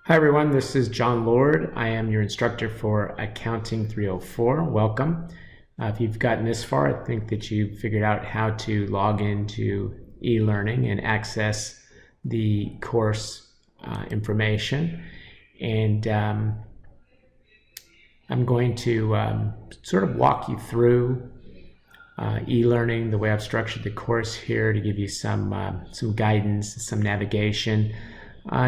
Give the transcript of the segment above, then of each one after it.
Hi everyone, this is John Lord. I am your instructor for Accounting 304. Welcome. If you've gotten this far, I think that you've figured out how to log into e-learning and access the course information. And I'm going to sort of walk you through e-learning, the way I've structured the course here to give you some guidance, some navigation.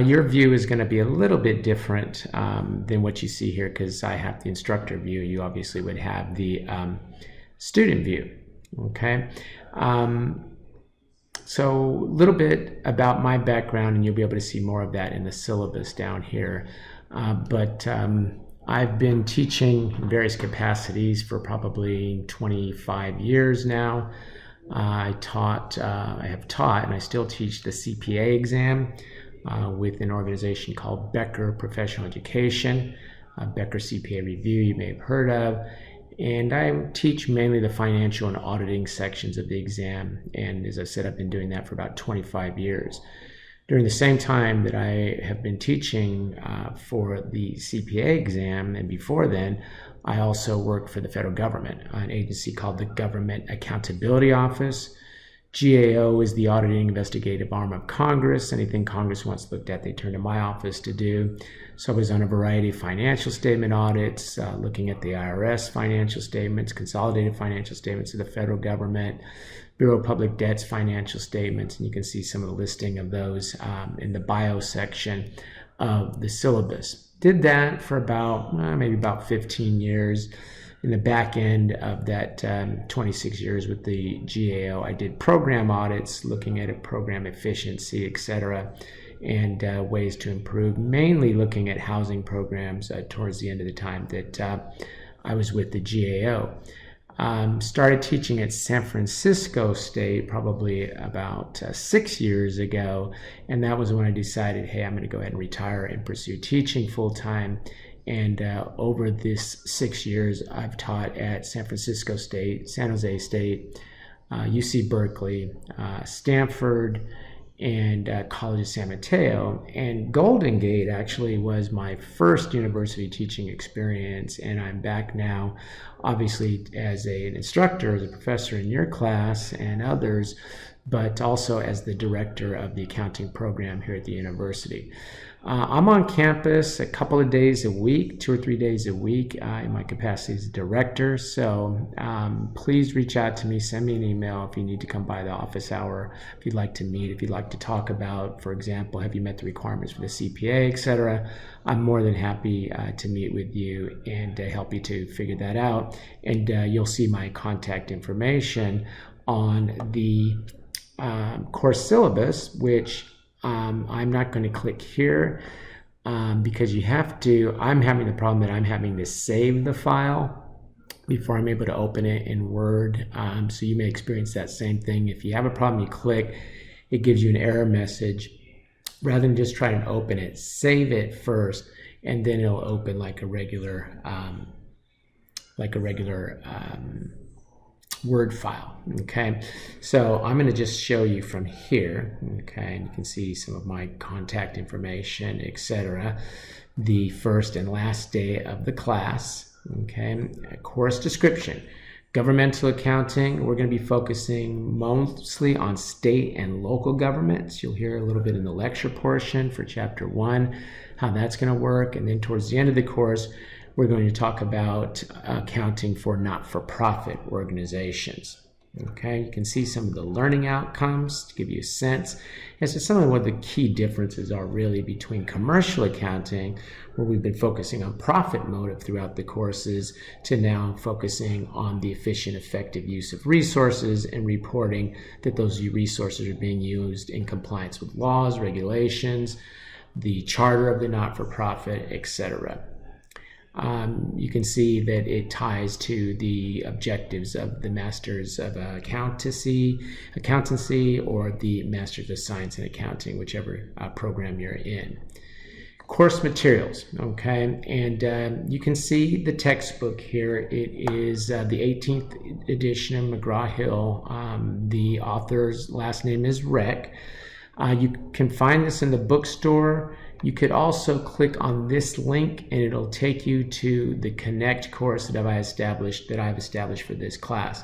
Your view is going to be a little bit different than what you see here because I have the instructor view. You obviously would have the student view. Okay. So a little bit about my background, and you'll be able to see more of that in the syllabus down here. But I've been teaching in various capacities for probably 25 years now. I have taught, and I still teach the CPA exam with an organization called Becker Professional Education, Becker CPA Review you may have heard of. And I teach mainly the financial and auditing sections of the exam. And as I said, I've been doing that for about 25 years. During the same time that I have been teaching for the CPA exam, and before then, I also worked for the federal government, an agency called the Government Accountability Office. GAO is the auditing investigative arm of Congress. Anything Congress wants looked at, they turn to my office to do. So I was on a variety of financial statement audits, looking at the IRS financial statements, consolidated financial statements of the federal government, Bureau of Public Debt's financial statements, and you can see some of the listing of those in the bio section of the syllabus. Did that for about, maybe about 15 years. In the back end of that 26 years with the GAO, I did program audits, looking at program efficiency, etc., and ways to improve, mainly looking at housing programs towards the end of the time that I was with the GAO. Started teaching at San Francisco State probably about 6 years ago, and that was when I decided, hey, I'm going to go ahead and retire and pursue teaching full-time. And over this 6 years, I've taught at San Francisco State, San Jose State, UC Berkeley, Stanford, and College of San Mateo. And Golden Gate actually was my first university teaching experience, and I'm back now, obviously as an instructor, as a professor in your class and others, but also as the director of the accounting program here at the university. I'm on campus a couple of days a week, 2 or 3 days a week in my capacity as a director. So please reach out to me, send me an email if you need to come by the office hour, if you'd like to meet, if you'd like to talk about, for example, have you met the requirements for the CPA, etc. I'm more than happy to meet with you and help you to figure that out. And you'll see my contact information on the course syllabus, which I'm not going to click here because you have to, I'm having the problem that I'm having to save the file before I'm able to open it in Word. So you may experience that same thing. If you have a problem, you click, it gives you an error message. Rather than just try and open it, save it first, and then it'll open like a regular Word file. Okay, so I'm going to just show you from here. Okay, and you can see some of my contact information, etc. The first and last day of the class. Okay, course description. Governmental accounting, we're going to be focusing mostly on state and local governments. You'll hear a little bit in the lecture portion for chapter 1 how that's going to work, and then towards the end of the course we're going to talk about accounting for not-for-profit organizations. Okay, you can see some of the learning outcomes to give you a sense as to some of what the key differences are really between commercial accounting, where we've been focusing on profit motive throughout the courses, to now focusing on the efficient, effective use of resources and reporting that those resources are being used in compliance with laws, regulations, the charter of the not-for-profit, etc. You can see that it ties to the objectives of the Masters of Accountancy or the Masters of Science in Accounting, whichever program you're in. Course materials, okay, and you can see the textbook here. It is the 18th edition of McGraw-Hill. The author's last name is Reck. You can find this in the bookstore. You could also click on this link and it'll take you to the Connect course that I've established for this class.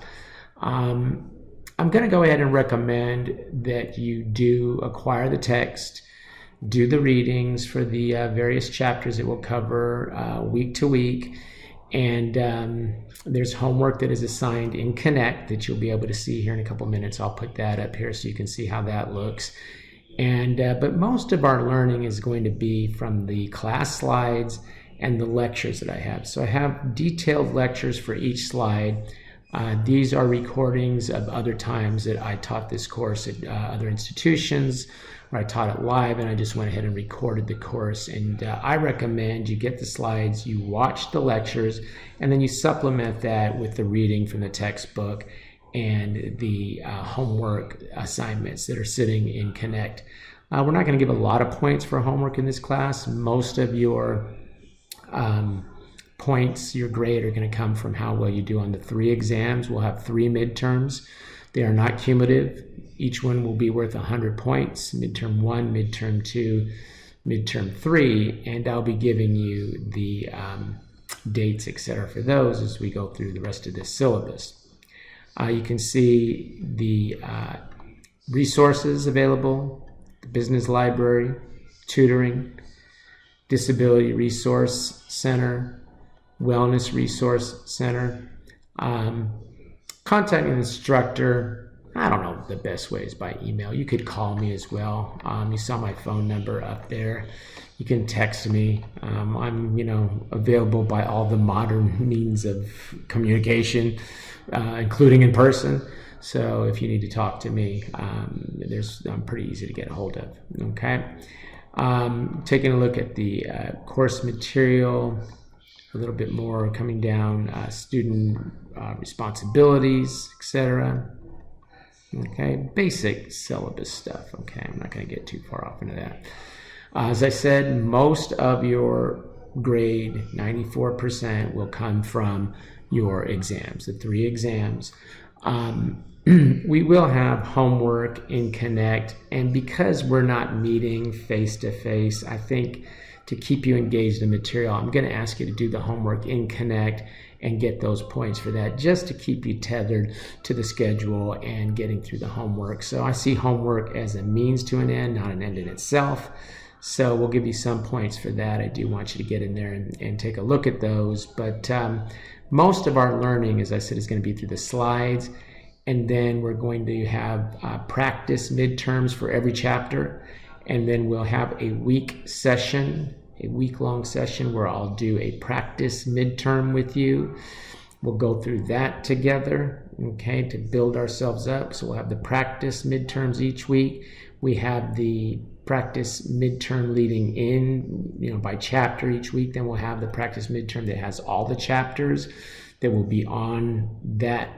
I'm going to go ahead and recommend that you do acquire the text, do the readings for the various chapters it will cover week to week, and there's homework that is assigned in Connect that you'll be able to see here in a couple minutes. I'll put that up here so you can see how that looks. And but most of our learning is going to be from the class slides and the lectures that I have. So I have detailed lectures for each slide. These are recordings of other times that I taught this course at other institutions, where I taught it live, and I just went ahead and recorded the course. And I recommend you get the slides, you watch the lectures, and then you supplement that with the reading from the textbook and the homework assignments that are sitting in Connect. We're not going to give a lot of points for homework in this class. Most of your points, your grade, are going to come from how well you do on the 3 exams. We'll have 3 midterms. They are not cumulative. Each one will be worth 100 points, midterm 1, midterm 2, midterm 3, and I'll be giving you the dates, etc. for those as we go through the rest of this syllabus. You can see the resources available, the business library, tutoring, disability resource center, wellness resource center, contact an instructor. I don't know the best way is by email. You could call me as well. You saw my phone number up there. You can text me. I'm, available by all the modern means of communication, including in person. So if you need to talk to me, I'm pretty easy to get a hold of. Okay. Taking a look at the course material, a little bit more coming down, student responsibilities, etc. Okay, basic syllabus stuff. Okay, I'm not going to get too far off into that. As I said, most of your grade, 94%, will come from your exams, the 3 exams. We will have homework in Connect, and because we're not meeting face-to-face, I think to keep you engaged in the material, I'm going to ask you to do the homework in Connect and get those points for that, just to keep you tethered to the schedule and getting through the homework. So I see homework as a means to an end, not an end in itself. So we'll give you some points for that. I do want you to get in there and take a look at those. But most of our learning, as I said, is going to be through the slides. And then we're going to have practice midterms for every chapter. And then we'll have a week session, a week-long session where I'll do a practice midterm with you. We'll go through that together, okay, to build ourselves up. So we'll have the practice midterms each week. We have the practice midterm leading in, by chapter each week. Then we'll have the practice midterm that has all the chapters that will be on that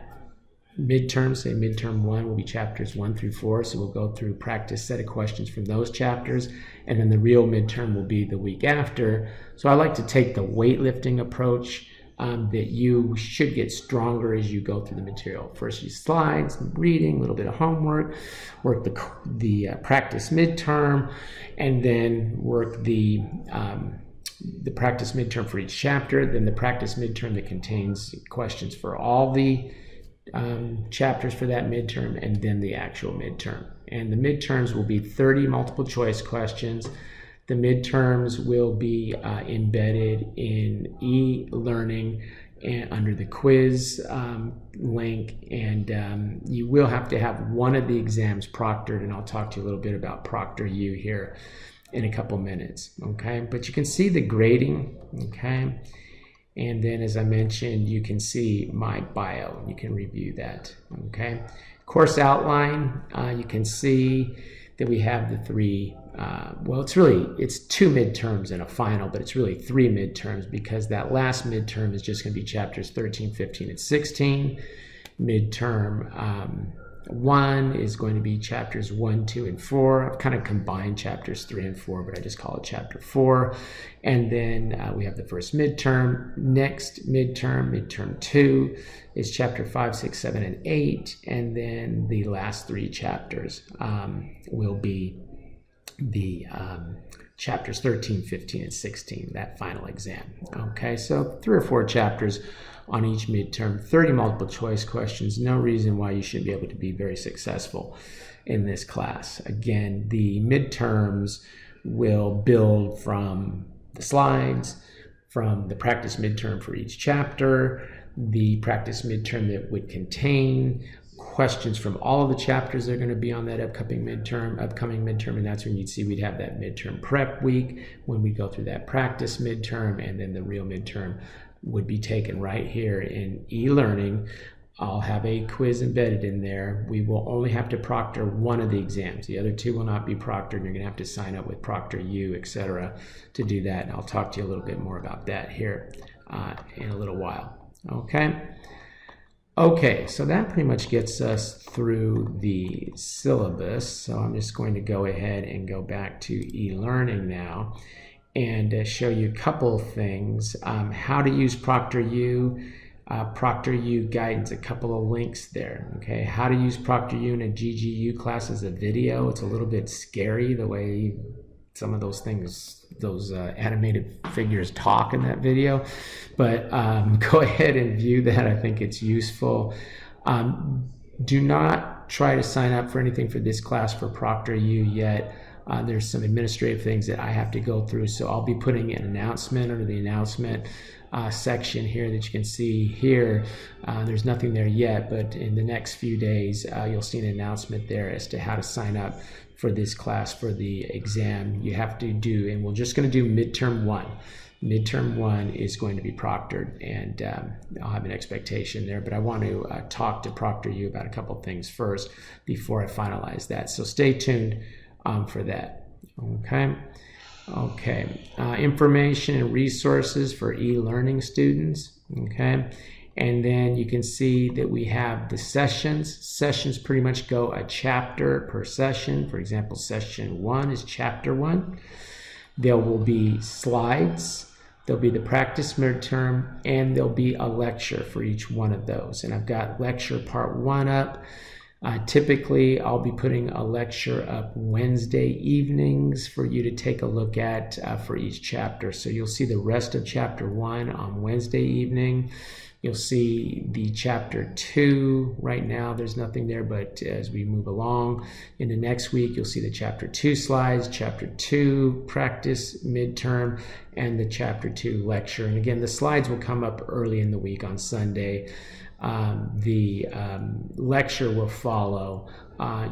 midterm. Say midterm 1 will be chapters 1 through 4. So we'll go through practice set of questions from those chapters. And then the real midterm will be the week after. So I like to take the weightlifting approach that you should get stronger as you go through the material. First, you slides, reading, a little bit of homework, work the practice midterm, and then work the practice midterm for each chapter, then the practice midterm that contains questions for all the chapters for that midterm, and then the actual midterm. And the midterms will be 30 multiple choice questions. The midterms will be embedded in e-learning and under the quiz link, and you will have to have one of the exams proctored, and I'll talk to you a little bit about ProctorU here in a couple minutes, okay? But you can see the grading, okay? And then, as I mentioned, you can see my bio. You can review that, okay? Course outline, you can see that we have the 3, it's 2 midterms and a final, but it's really 3 midterms because that last midterm is just going to be chapters 13, 15, and 16. Midterm 1 is going to be chapters 1, 2, and 4. I've kind of combined chapters 3 and 4, but I just call it chapter 4. And then we have the first midterm. Next midterm 2, is chapter 5, 6, 7, and 8. And then the last 3 chapters will be the chapters 13, 15, and 16, that final exam. Okay, so 3 or 4 chapters on each midterm, 30 multiple choice questions. No reason why you shouldn't be able to be very successful in this class. Again, the midterms will build from the slides, from the practice midterm for each chapter, the practice midterm that would contain questions from all of the chapters that are going to be on that upcoming midterm, and that's when you'd see we'd have that midterm prep week when we go through that practice midterm, and then the real midterm would be taken right here in e-learning. I'll have a quiz embedded in there. We will only have to proctor one of the exams. The other 2 will not be proctored. You're going to have to sign up with ProctorU, etc., to do that. And I'll talk to you a little bit more about that here in a little while. Okay, so that pretty much gets us through the syllabus. So I'm just going to go ahead and go back to e-learning now and show you a couple of things. How to use ProctorU. ProctorU guidance, a couple of links there. Okay, how to use ProctorU in a GGU class as a video. It's a little bit scary the way some of those things, those animated figures talk in that video, but go ahead and view that. I think it's useful. Do not try to sign up for anything for this class for ProctorU yet. There's some administrative things that I have to go through, so I'll be putting an announcement under the announcement section here that you can see here. There's nothing there yet, but in the next few days you'll see an announcement there as to how to sign up for this class for the exam you have to do. And we're just going to do midterm 1. Midterm 1 is going to be proctored, and I'll have an expectation there, but I want to talk to ProctorU about a couple things first before I finalize that, so stay tuned for that. Okay, information and resources for e-learning students. Okay, and then you can see that we have the sessions. Sessions pretty much go a chapter per session. For example, session 1 is chapter 1. There will be slides, there'll be the practice midterm, and there'll be a lecture for each one of those. And I've got lecture part 1 up. Typically, I'll be putting a lecture up Wednesday evenings for you to take a look at for each chapter. So you'll see the rest of chapter 1 on Wednesday evening. You'll see the chapter 2. Right now, there's nothing there, but as we move along in the next week, you'll see the chapter 2 slides, chapter 2 practice midterm, and the chapter 2 lecture. And again, the slides will come up early in the week on Sunday. The lecture will follow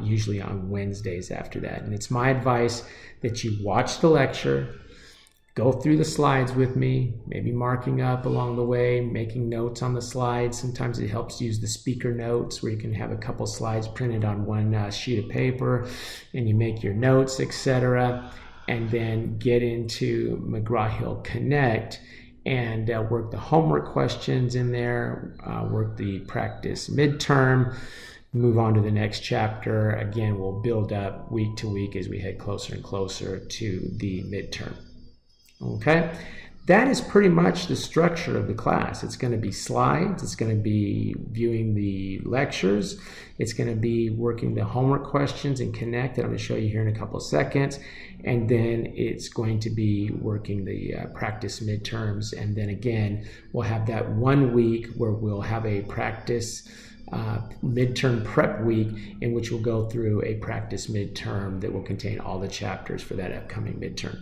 usually on Wednesdays after that. And it's my advice that you watch the lecture, go through the slides with me, maybe marking up along the way, making notes on the slides. Sometimes it helps use the speaker notes where you can have a couple slides printed on one sheet of paper and you make your notes, etc. And then get into McGraw-Hill Connect and work the homework questions in there, work the practice midterm, move on to the next chapter. Again, we'll build up week to week as we head closer and closer to the midterm. Okay, that is pretty much the structure of the class. It's going to be slides, it's going to be viewing the lectures, it's going to be working the homework questions in Connect that I'm going to show you here in a couple of seconds, and then it's going to be working the practice midterms, and then again we'll have that 1 week where we'll have a practice midterm prep week in which we'll go through a practice midterm that will contain all the chapters for that upcoming midterm.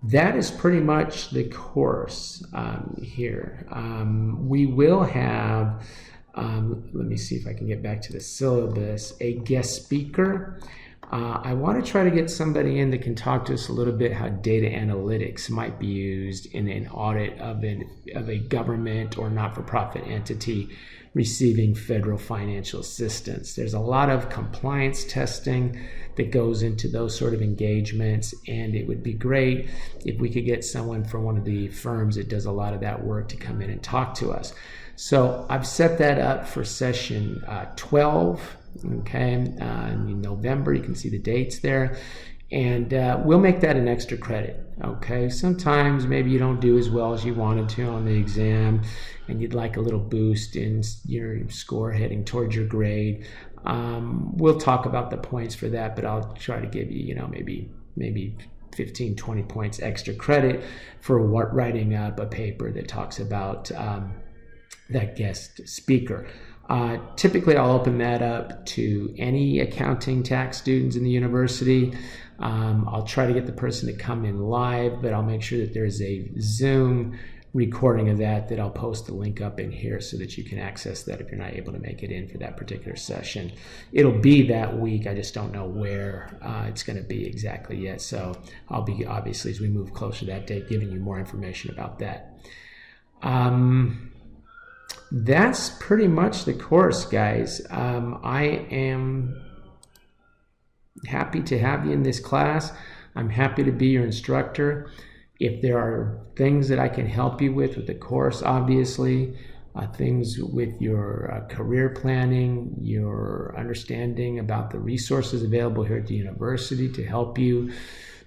That is pretty much the course here. We will have, let me see if I can get back to the syllabus, a guest speaker. I want to try to get somebody in that can talk to us a little bit how data analytics might be used in an audit of a government or not-for-profit entity receiving federal financial assistance. There's a lot of compliance testing that goes into those sort of engagements, and it would be great if we could get someone from one of the firms that does a lot of that work to come in and talk to us. So I've set that up for session 12, okay, in November. You can see the dates there. And we'll make that an extra credit, okay? Sometimes maybe you don't do as well as you wanted to on the exam and you'd like a little boost in your score heading towards your grade. We'll talk about the points for that, but I'll try to give you, maybe maybe 15, 20 points extra credit for writing up a paper that talks about that guest speaker. Typically, I'll open that up to any accounting tax students in the university. I'll try to get the person to come in live, but I'll make sure that there's a Zoom recording of that I'll post the link up in here so that you can access that if you're not able to make it in for that particular session. It'll be that week. I just don't know where it's going to be exactly yet. So I'll be, obviously, as we move closer to that date, giving you more information about that. That's pretty much the course, guys. I am happy to have you in this class. I'm happy to be your instructor. If there are things that I can help you with the course, obviously, things with your career planning, your understanding about the resources available here at the university to help you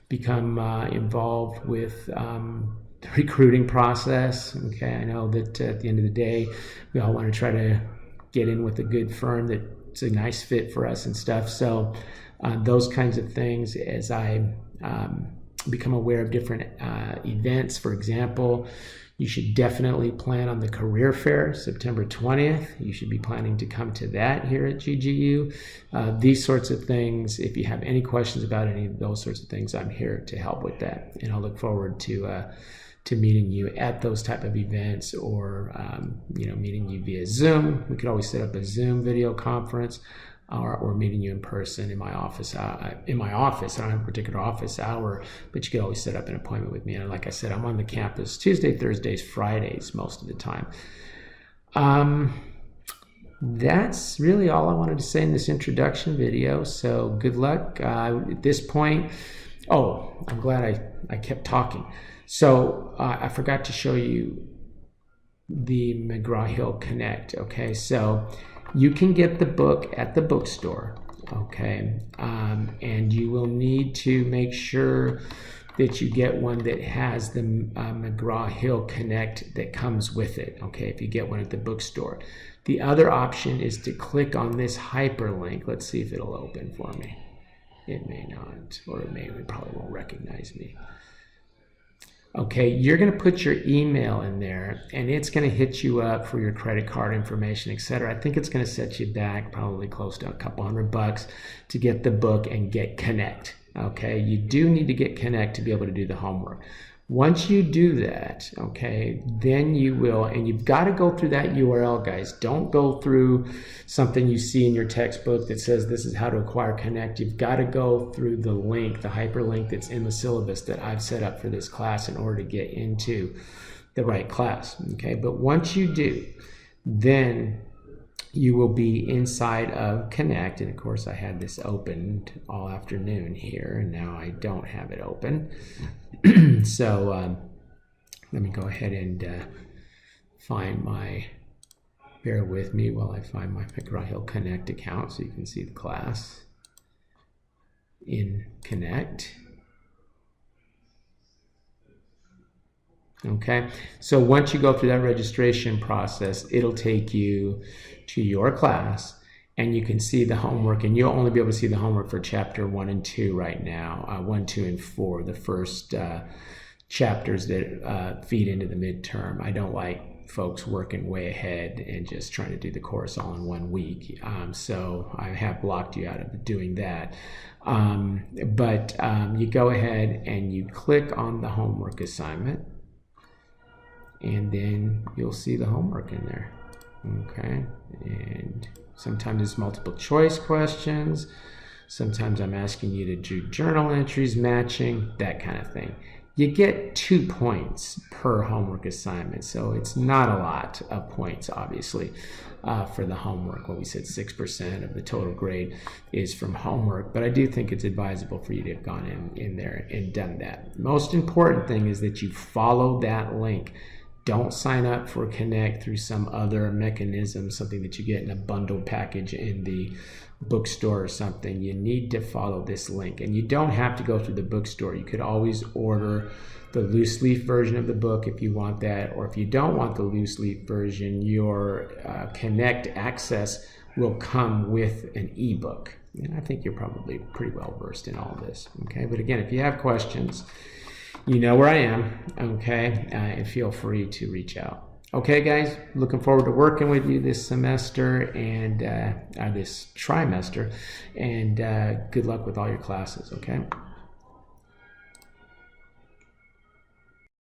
become involved with the recruiting process. Okay, I know that at the end of the day, we all want to try to get in with a good firm that's a nice fit for us and stuff. So those kinds of things, as I become aware of different events. For example, you should definitely plan on the career fair, September 20th. You should be planning to come to that here at GGU. These sorts of things, if you have any questions about any of those sorts of things, I'm here to help with that. And I'll look forward to meeting you at those type of events, or meeting you via Zoom. We could always set up a Zoom video conference, or meeting you in person in my office. I don't have a particular office hour, but you could always set up an appointment with me. And like I said, I'm on the campus Tuesday, Thursdays, Fridays most of the time. That's really all I wanted to say in this introduction video. So good luck. At this point, I'm glad I kept talking. So I forgot to show you the McGraw-Hill Connect. Okay, so you can get the book at the bookstore, okay? And you will need to make sure that you get one that has the McGraw-Hill Connect that comes with it, okay, if you get one at the bookstore. The other option is to click on this hyperlink. Let's see if it'll open for me. It may not, or it probably won't recognize me. Okay, you're going to put your email in there, and it's going to hit you up for your credit card information, etc. I think it's going to set you back probably close to a couple $100 to get the book and get Connect. Okay, you do need to get Connect to be able to do the homework. Once you do that, okay, then you will, and you've got to go through that URL, guys. Don't go through something you see in your textbook that says this is how to acquire Connect. You've got to go through the link, the hyperlink that's in the syllabus that I've set up for this class in order to get into the right class, okay? But once you do, then you will be inside of Connect. And of course, I had this opened all afternoon here, and now I don't have it open. So let me go ahead and bear with me while I find my McGraw-Hill Connect account so you can see the class in Connect. Okay, so once you go through that registration process, it'll take you to your class, and you can see the homework, and you'll only be able to see the homework for chapter 1 and 2 right now, 1, 2, and 4, the first chapters that feed into the midterm. I don't like folks working way ahead and just trying to do the course all in 1 week. So I have blocked you out of doing that. But you go ahead and you click on the homework assignment, and then you'll see the homework in there. Okay, and sometimes it's multiple choice questions. Sometimes I'm asking you to do journal entries, matching, that kind of thing. You get 2 points per homework assignment, so it's not a lot of points, obviously, for the homework. What we said, 6% of the total grade is from homework, but I do think it's advisable for you to have gone in there and done that. Most important thing is that you follow that link. Don't sign up for Connect through some other mechanism, something that you get in a bundled package in the bookstore or something. You need to follow this link, and you don't have to go through the bookstore. You could always order the loose leaf version of the book if you want that, or if you don't want the loose leaf version, your Connect access will come with an ebook. And I think you're probably pretty well versed in all this. Okay, but again, if you have questions, you know where I am. Okay, and feel free to reach out. Okay, guys, looking forward to working with you this semester and this trimester, and good luck with all your classes. Okay.